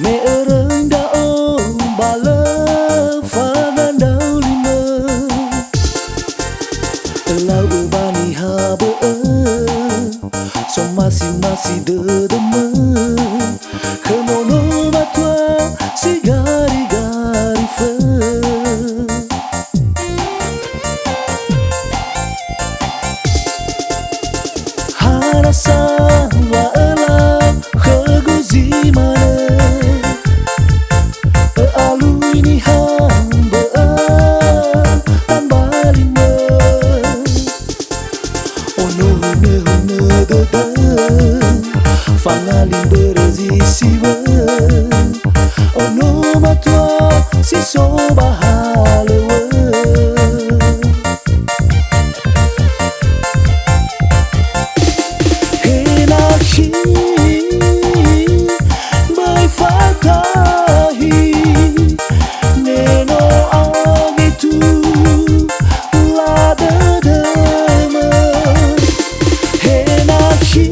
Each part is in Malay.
mẹ ơi đã ôm bà lỡ pha ngàn đau lima lau bani ha bơ so masih dedema kemono matwa si gari fe harasa wa ela khaguzi mana alu ini hamba tambalima ono ne dada fangaling berzisiwa ono matwa si sobahalewa henakshi bai fatahi neno agitu la dadama henakshi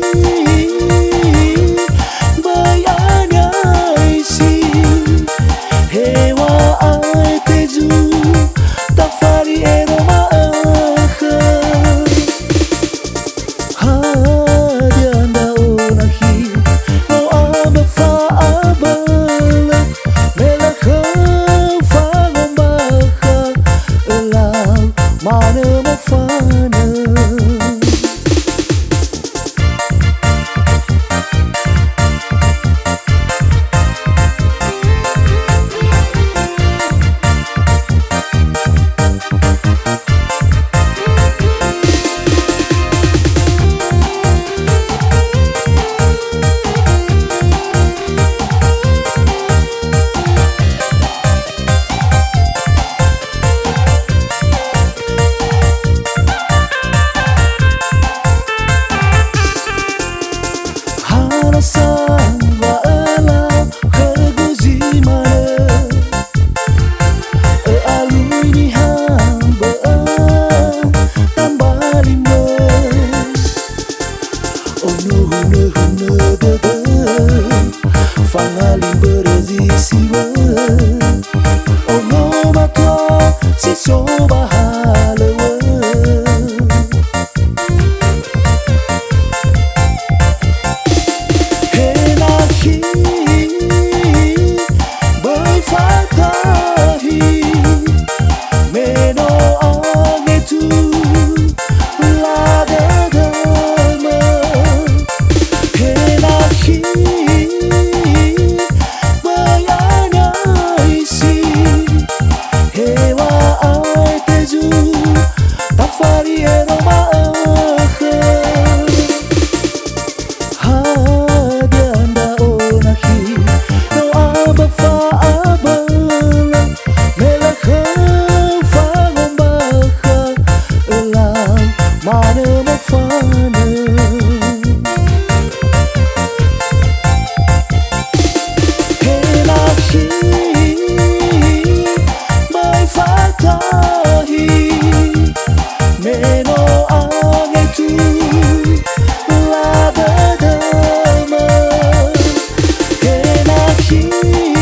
fangaling berzisiwa ono matwa si sobahalewa henakshi bai fatahi meno agetu la dadama henakshi She